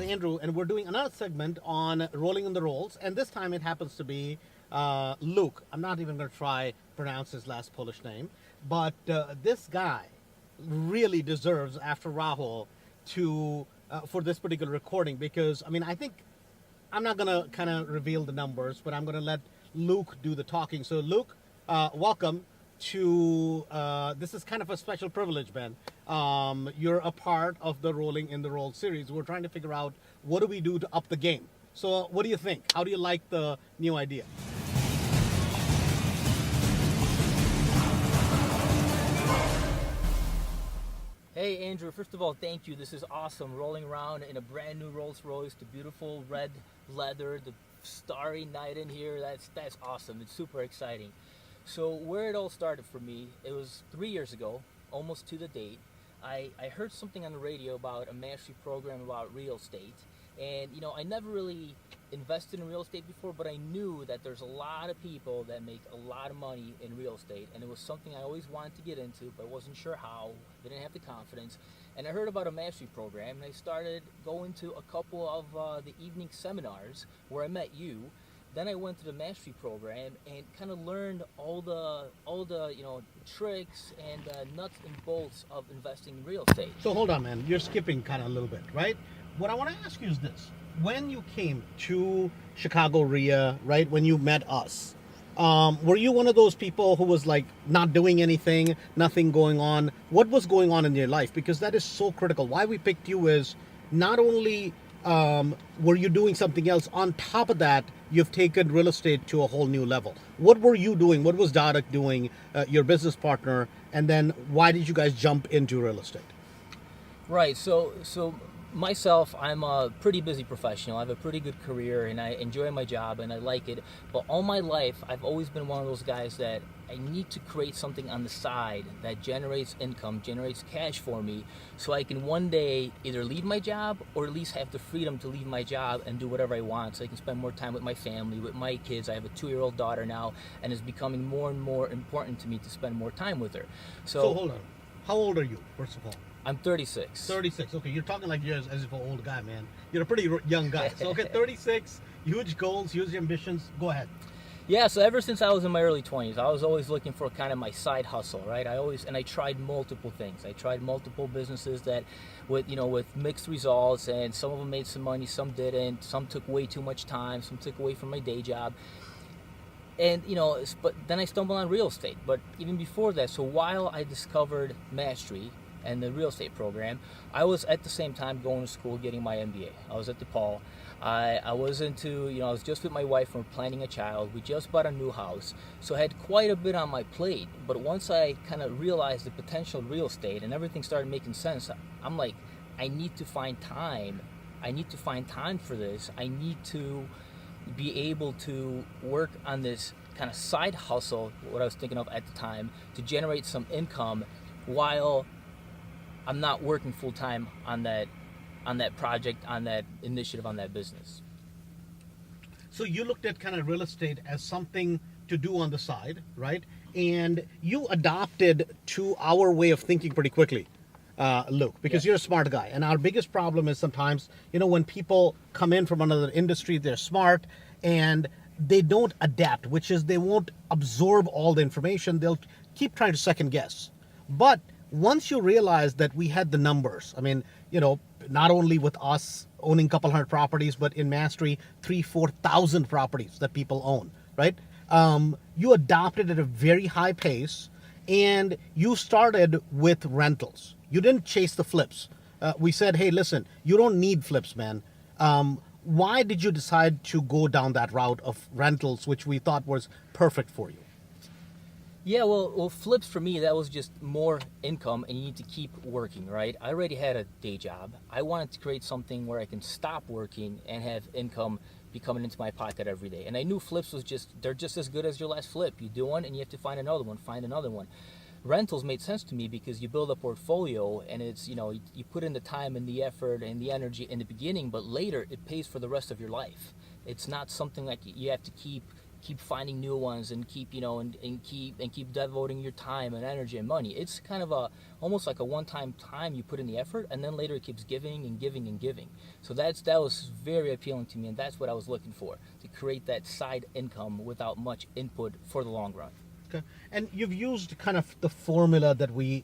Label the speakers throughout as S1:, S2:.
S1: Andrew, and we're doing another segment on rolling in the rolls, and this time it happens to be Luke. I'm not even going to try pronounce his last Polish name, but this guy really deserves, after Rahul, to for this particular recording because I mean I think I'm not going to kind of reveal the numbers, but I'm going to let Luke do the talking. So Luke, welcome to this is kind of a special privilege, Ben. You're a part of the Rolling in the Roll series. We're trying to figure out what do we do to up the game. So what do you think? How do you like the new idea?
S2: Hey Andrew, first of all, thank you. This is awesome. Rolling around in a brand new Rolls Royce, the beautiful red leather, the starry night in here. That's awesome. It's super exciting. So where it all started for me, it was 3 years ago, almost to the date. I heard something on the radio about a mastery program about real estate. And, you know, I never really invested in real estate before, but I knew that there's a lot of people that make a lot of money in real estate. And it was something I always wanted to get into, but wasn't sure how, didn't have the confidence. And I heard about a mastery program, and I started going to a couple of the evening seminars where I met you. Then I went to the mastery program and kind of learned all the you know tricks and nuts and bolts of investing in real estate.
S1: So hold on, man. You're skipping kind of a little bit, right? What I want to ask you is this. When you came to Chicago RIA, right, when you met us, were you one of those people who was like not doing anything, nothing going on? What was going on in your life? Because that is so critical. Why we picked you is not only were you doing something else, on top of that, you've taken real estate to a whole new level. What were you doing? What was Dadak doing, your business partner? And then why did you guys jump into real estate?
S2: Right, so myself, I'm a pretty busy professional. I have a pretty good career and I enjoy my job and I like it. But all my life, I've always been one of those guys that I need to create something on the side that generates income, generates cash for me, so I can one day either leave my job or at least have the freedom to leave my job and do whatever I want, so I can spend more time with my family, with my kids. I have a 2-year-old daughter now, and it's becoming more and more important to me to spend more time with her.
S1: So hold on. How old are you, first of all?
S2: I'm 36.
S1: 36. Okay, you're talking like you're as if an old guy, man. You're a pretty young guy. So, okay, 36, huge goals, huge ambitions. Go ahead.
S2: Yeah, so ever since I was in my early 20s, I was always looking for kind of my side hustle, right? I tried multiple things. I tried multiple businesses that with mixed results, and some of them made some money, some didn't. Some took way too much time, some took away from my day job. And, but then I stumbled on real estate. But even before that, so while I discovered Mastery and the real estate program, I was at the same time going to school, getting my MBA. I was at DePaul. I was I was just with my wife, and we're planning a child. We just bought a new house, so I had quite a bit on my plate. But once I kind of realized the potential of real estate and everything started making sense, I'm like, I need to find time. I need to find time for this. I need to be able to work on this kind of side hustle, what I was thinking of at the time, to generate some income while I'm not working full time on that project, on that initiative, on that business.
S1: So you looked at kind of real estate as something to do on the side, right? And you adopted to our way of thinking pretty quickly, Luke, because You're a smart guy. And our biggest problem is sometimes, when people come in from another industry, they're smart and they don't adapt, which is they won't absorb all the information. They'll keep trying to second guess. But once you realize that we had the numbers, I mean, not only with us owning a couple hundred properties, but in Mastery, 3,000-4,000 properties that people own, right? You adopted at a very high pace, and you started with rentals. You didn't chase the flips. We said, hey, listen, you don't need flips, man. Why did you decide to go down that route of rentals, which we thought was perfect for you?
S2: Yeah, well, flips for me, that was just more income, and you need to keep working, right? I already had a day job. I wanted to create something where I can stop working and have income be coming into my pocket every day. And I knew flips they're just as good as your last flip. You do one, and you have to find another one. Rentals made sense to me because you build a portfolio, and it's, you put in the time and the effort and the energy in the beginning, but later it pays for the rest of your life. It's not something like you have to keep keep finding new ones and keep keep devoting your time and energy and money. It's kind of almost like a one-time time you put in the effort, and then later it keeps giving and giving and giving. So that was very appealing to me, and that's what I was looking for, to create that side income without much input for the long run.
S1: Okay. And you've used kind of the formula that we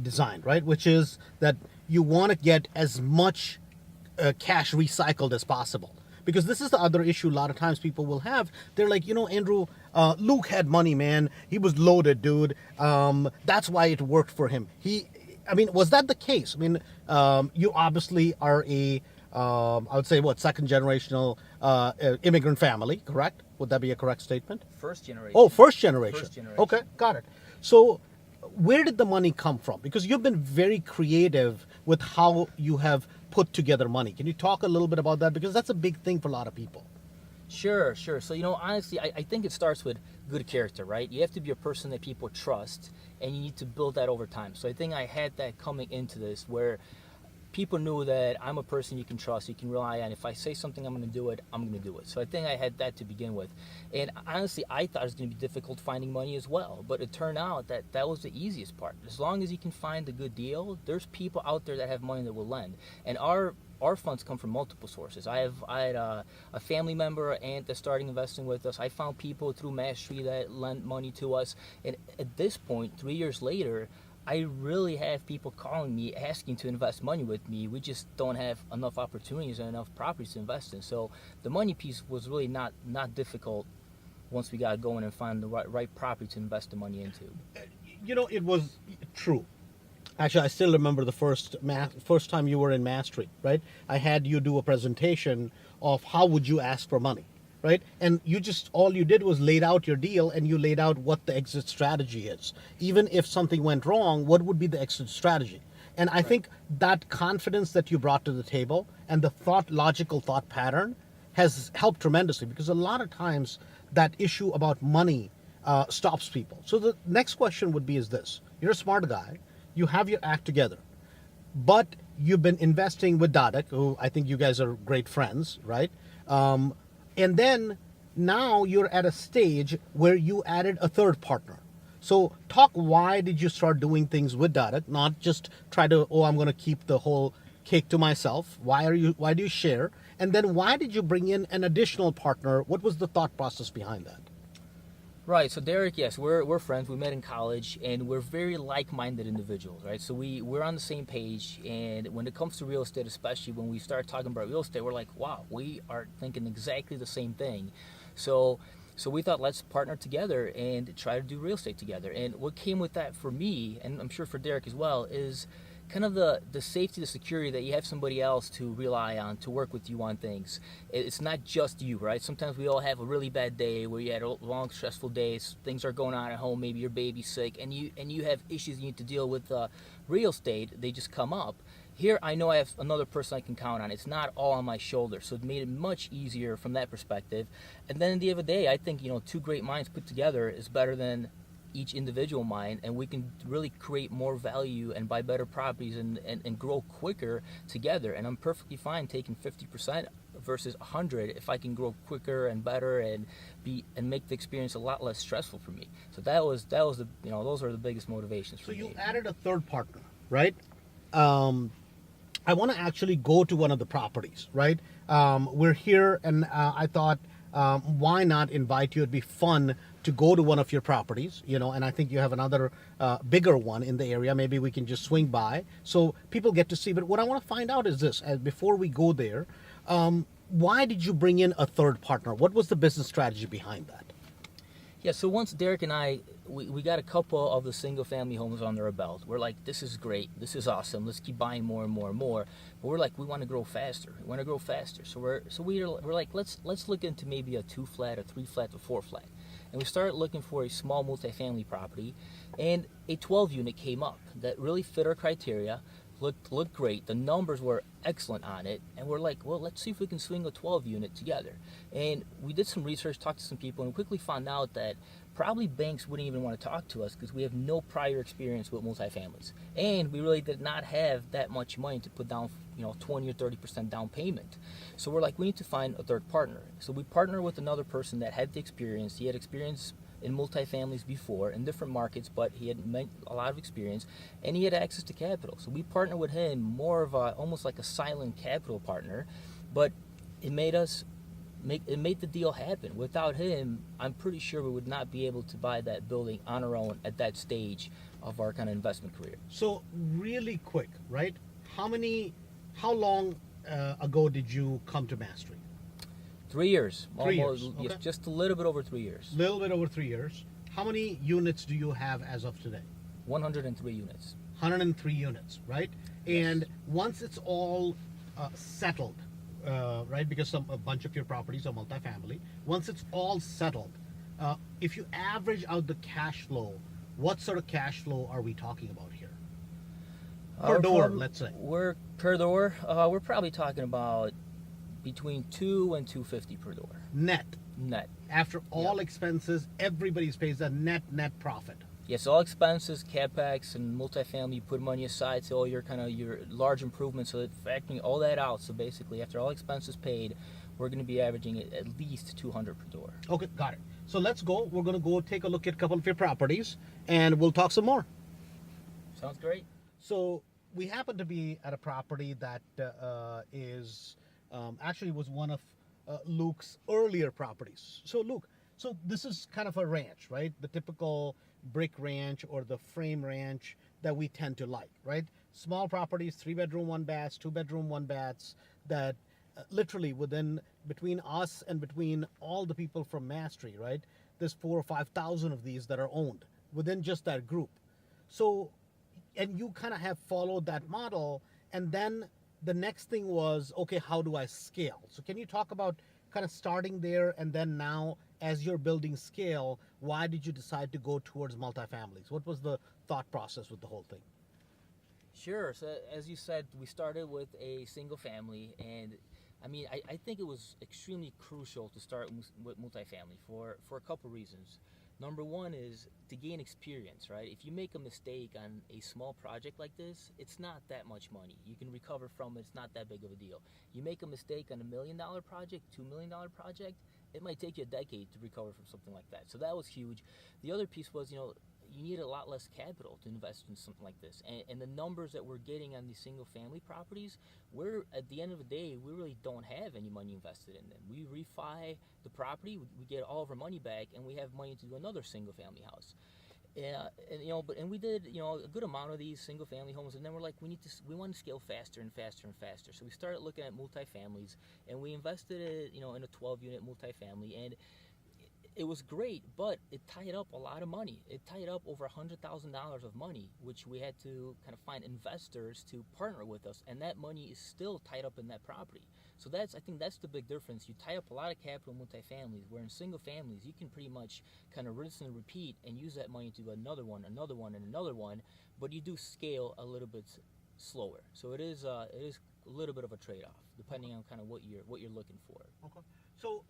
S1: designed, right? Which is that you want to get as much cash recycled as possible. Because this is the other issue a lot of times people will have. They're like, Andrew, Luke had money, man. He was loaded, dude. That's why it worked for him. Was that the case? You obviously are I would say, second generational immigrant family, correct? Would that be a correct statement?
S2: First generation.
S1: Oh, first generation.
S2: First generation.
S1: Okay, got it. So where did the money come from? Because you've been very creative with how you have put together money. Can you talk a little bit about that? Because that's a big thing for a lot of people.
S2: Sure. So, honestly, I think it starts with good character, right? You have to be a person that people trust, and you need to build that over time. So I think I had that coming into this, where people knew that I'm a person you can trust, you can rely on. If I say something, I'm going to do it, I'm going to do it. So I think I had that to begin with. And honestly, I thought it was going to be difficult finding money as well. But it turned out that was the easiest part. As long as you can find a good deal, there's people out there that have money that will lend. And our funds come from multiple sources. I had a family member, an aunt that's starting investing with us. I found people through Mastery that lent money to us. And at this point, 3 years later, I really have people calling me asking to invest money with me. We just don't have enough opportunities and enough properties to invest in. So the money piece was really not difficult once we got going and find the right property to invest the money into.
S1: It was true. Actually, I still remember the first time you were in Mastery, right? I had you do a presentation of how would you ask for money, right? And all you did was laid out your deal, and you laid out what the exit strategy is. Even if something went wrong, what would be the exit strategy? And I think that confidence that you brought to the table and the logical thought pattern has helped tremendously, because a lot of times that issue about money stops people. So the next question would be is this. You're a smart guy. You have your act together. But you've been investing with Dadek, who I think you guys are great friends, right? And then now you're at a stage where you added a third partner. So why did you start doing things with Dadek, not just try to, I'm going to keep the whole cake to myself. Why do you share? And then why did you bring in an additional partner? What was the thought process behind that?
S2: Right. So Derek, yes, we're friends. We met in college, and we're very like-minded individuals, right? So we're on the same page, and when it comes to real estate, especially when we start talking about real estate, we're like, wow, we are thinking exactly the same thing. So we thought, let's partner together and try to do real estate together. And what came with that for me, and I'm sure for Derek as well, is kind of the safety, the security that you have somebody else to rely on, to work with you on things. It's not just you, right? Sometimes we all have a really bad day where you had a long, stressful day, things are going on at home, maybe your baby's sick, and you have issues you need to deal with. Real estate, they just come up. Here, I know I have another person I can count on. It's not all on my shoulders, so it made it much easier from that perspective. And then at the end of the day, I think, two great minds put together is better than each individual mind, and we can really create more value and buy better properties and grow quicker together. And I'm perfectly fine taking 50% versus 100 if I can grow quicker and better and make the experience a lot less stressful for me. So that was the those are the biggest motivations for me.
S1: So you added a third partner, right? I want to actually go to one of the properties, right? We're here, and I thought, why not invite you? It'd be fun to go to one of your properties, and I think you have another bigger one in the area. Maybe we can just swing by so people get to see. But what I want to find out is this, before we go there, why did you bring in a third partner? What was the business strategy behind that?
S2: Yeah, so once Derek and I, we got a couple of the single-family homes under our belt. We're like, this is great. This is awesome. Let's keep buying more and more and more. But we're like, we want to grow faster. We want to grow faster. So we're like, let's look into maybe a 2-flat, a 3-flat, a 4-flat. And we started looking for a small multifamily property, and a 12-unit came up that really fit our criteria. Looked great. The numbers were excellent on it, and we're like, well, let's see if we can swing a 12-unit together. And we did some research, talked to some people, and quickly found out that probably banks wouldn't even want to talk to us because we have no prior experience with multifamilies, and we really did not have that much money to put down 20 or 30% down payment. So we're like, we need to find a third partner. So we partner with another person that had the experience. He had experience in multifamilies before in different markets, but he had a lot of experience and he had access to capital. So we partnered with him, more of almost like a silent capital partner, but it made the deal happen. Without him, I'm pretty sure we would not be able to buy that building on our own at that stage of our kind of investment career.
S1: So really quick, right? How long ago did you come to Mastery?
S2: 3 years.
S1: 3 years.
S2: Almost,
S1: Okay.
S2: just a little bit over 3 years.
S1: Little bit over 3 years. How many units do you have as of today?
S2: 103 units.
S1: 103 units, right?
S2: Yes.
S1: And once it's all settled, right? Because a bunch of your properties are multifamily. Once it's all settled, if you average out the cash flow, what sort of cash flow are we talking about here? Per door, let's say.
S2: We're per door. We're probably talking about between $2 and $250 per door.
S1: Net. After all
S2: Yeah.
S1: expenses, everybody's pays a net profit.
S2: Yes, all expenses, capex, and multifamily. You put money aside to all your large improvements. So factoring all that out. So basically, after all expenses paid, we're going to be averaging at least $200 per door.
S1: Okay, got it. So let's go. We're going to go take a look at a couple of your properties, and we'll talk some more.
S2: Sounds great.
S1: So we happen to be at a property that is actually was one of Luke's earlier properties. So Luke, so this is kind of a ranch, right? The typical brick ranch or the frame ranch that we tend to like, right? Small properties, 3-bedroom, 1 bath, 2-bedroom, 1 baths that literally between us and between all the people from Mastery, right? There's 4,000 or 5,000 of these that are owned within just that group. So, and you kind of have followed that model, and then the next thing was, okay, how do I scale? So can you talk about kind of starting there, and then now as you're building scale, why did you decide to go towards multifamilies? What was the thought process with the whole thing?
S2: Sure. So as you said, we started with a single family, and I mean, I think it was extremely crucial to start with multifamily for a couple reasons. Number one is to gain experience, right? If you make a mistake on a small project like this, it's not that much money. You can recover from it. It's not that big of a deal. You make a mistake on $1 million project, $2 million project, it might take you a decade to recover from something like that. So that was huge. The other piece was, you need a lot less capital to invest in something like this. And the numbers that we're getting on these single family properties, at the end of the day, we really don't have any money invested in them. We refi the property, we get all of our money back, and we have money to do another single family house. And we did, a good amount of these single family homes, and then we're like, we want to scale faster and faster and faster. So we started looking at multifamilies, and we invested in a 12-unit multifamily, and it was great, but it tied up a lot of money. It tied up over $100,000 of money, which we had to kind of find investors to partner with us, and that money is still tied up in that property. So I think that's the big difference. You tie up a lot of capital in multifamilies, where in single families, you can pretty much kind of rinse and repeat and use that money to do another one, and another one, but you do scale a little bit slower. So it is a little bit of a trade-off, depending on kind of what you're looking for.
S1: Okay. So,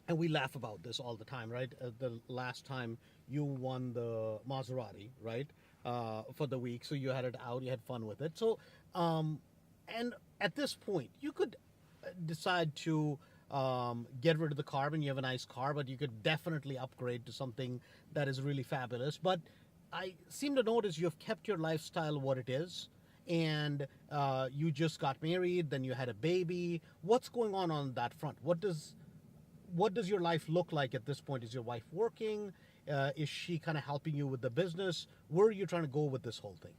S1: and we laugh about this all the time, right? The last time you won the Maserati, right, for the week, so you had it out, you had fun with it. So, and at this point, you could decide to get rid of the car when you have a nice car, but you could definitely upgrade to something that is really fabulous. But I seem to notice you've kept your lifestyle what it is, and you just got married, then you had a baby. What's going on that front? What does your life look like at this point? Is your wife working? Is she kind of helping you with the business? Where are you trying to go with this whole thing?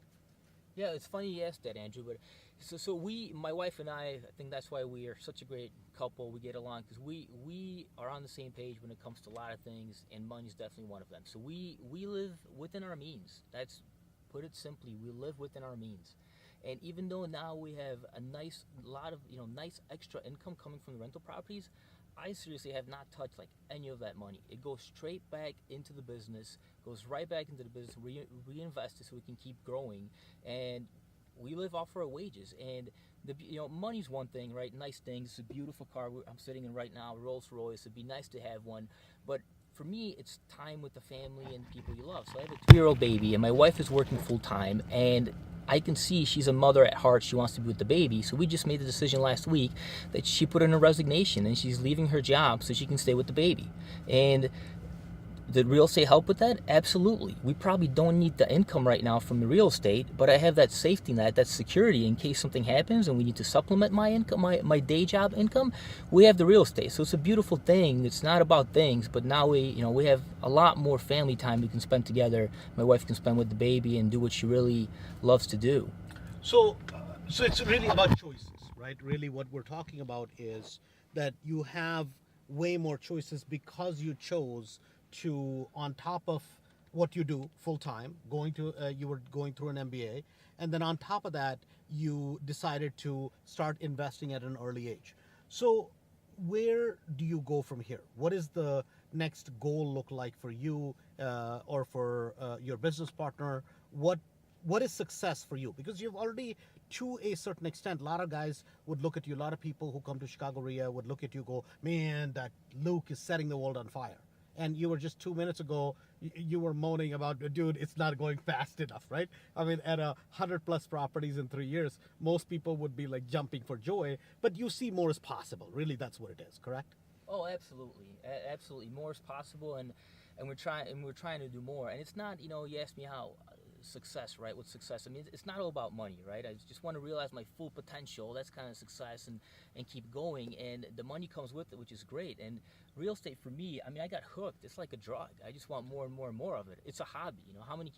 S2: Yeah, it's funny you asked that, Andrew. But so my wife and I think that's why we are such a great couple. We get along because we are on the same page when it comes to a lot of things, and money's definitely one of them. So we live within our means. That's, put it simply, we live within our means. And even though now we have a nice extra income coming from the rental properties, I seriously have not touched like any of that money. It goes straight back into the business, goes right back into the business, reinvest it so we can keep growing, and we live off our wages. And money's one thing, right? Nice things. It's a beautiful car I'm sitting in right now, Rolls Royce. It'd be nice to have one, but for me, it's time with the family and people you love. So I have a 2-year-old baby, and my wife is working full time, and I can see she's a mother at heart. She wants to be with the baby. So we just made the decision last week that she put in a resignation and she's leaving her job so she can stay with the baby. And did real estate help with that? Absolutely. We probably don't need the income right now from the real estate, but I have that safety net, that security in case something happens and we need to supplement my income, my day job income. We have the real estate. So it's a beautiful thing. It's not about things, but now we have a lot more family time we can spend together. My wife can spend with the baby and do what she really loves to do.
S1: So, so it's really about choices, right? Really, what we're talking about is that you have way more choices because you chose to, on top of what you do full time, you were going through an MBA, and then on top of that, you decided to start investing at an early age. So, where do you go from here? What is the next goal look like for you or for your business partner? What is success for you? Because you've already, to a certain extent, a lot of guys would look at you, a lot of people who come to Chicago area would look at you, go, man, that Luke is setting the world on fire. And you were just 2 minutes ago, you were moaning about, dude, it's not going fast enough, right? I mean, at 100 plus properties in 3 years, most people would be like jumping for joy, but you see more is possible. Really, that's what it is, correct?
S2: Oh, absolutely, absolutely. More is possible, and we're trying to do more. And it's not, you asked me how success, right? What's success? I mean, it's not all about money, right? I just want to realize my full potential. That's kind of success, and keep going. And the money comes with it, which is great. And real estate for me, I mean, I got hooked. It's like a drug. I just want more and more and more of it. It's a hobby. How many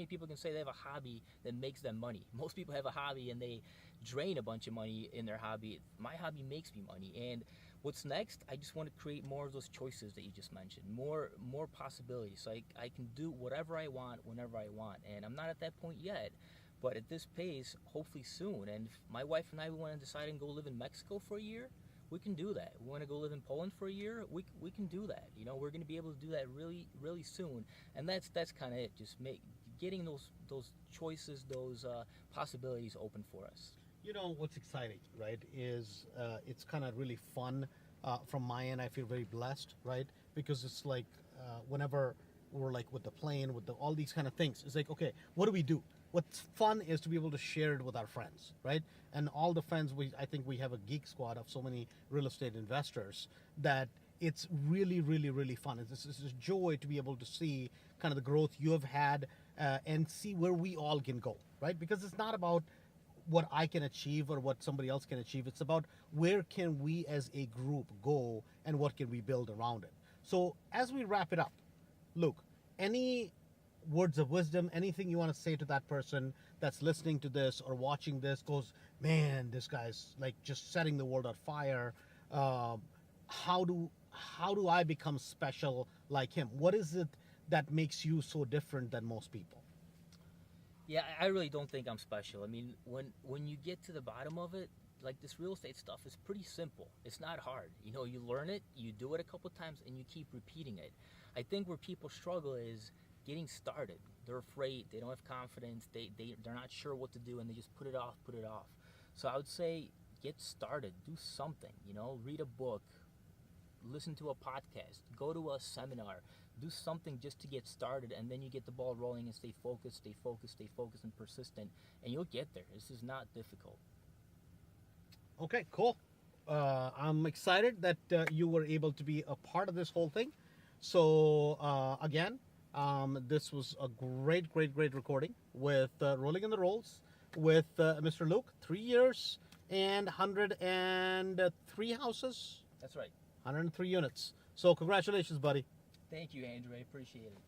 S2: people can say they have a hobby that makes them money? Most people have a hobby and they drain a bunch of money in their hobby. My hobby makes me money. And what's next? I just want to create more of those choices that you just mentioned, more possibilities. So I can do whatever I want, whenever I want. And I'm not at that point yet, but at this pace, hopefully soon. And if my wife and I want to decide and go live in Mexico for a year, we can do that. We want to go live in Poland for a year, we can do that. We're going to be able to do that really, really soon. And that's kind of it. Just getting those choices, those possibilities open for us.
S1: What's exciting, right, is it's kind of really fun. From my end, I feel very blessed, right? Because it's like whenever we're like with the plane, with all these kind of things, it's like, okay, what do we do? What's fun is to be able to share it with our friends, right? And all the friends, I think we have a geek squad of so many real estate investors that it's really, really, really fun. It's a joy to be able to see kind of the growth you have had and see where we all can go, right? Because it's not about what I can achieve or what somebody else can achieve. It's about where can we as a group go and what can we build around it. So as we wrap it up, Luke, any words of wisdom, anything you want to say to that person that's listening to this or watching this, goes, man, this guy's like just setting the world on fire. How do I become special like him? What is it that makes you so different than most people?
S2: Yeah, I really don't think I'm special. I mean, when you get to the bottom of it, like this real estate stuff is pretty simple. It's not hard. You learn it, you do it a couple times, and you keep repeating it. I think where people struggle is getting started. They're afraid. They don't have confidence. They're not sure what to do, and they just put it off. So I would say get started. Do something. Read a book, listen to a podcast, go to a seminar, do something just to get started, and then you get the ball rolling and stay focused and persistent, and you'll get there. This is not difficult.
S1: Okay, cool. I'm excited that you were able to be a part of this whole thing. So again, this was a great recording with Rolling in the Rolls with Mr. Luke. 3 years and 103 houses.
S2: That's right.
S1: 103 units. So congratulations, buddy.
S2: Thank you, Andrew. I appreciate it.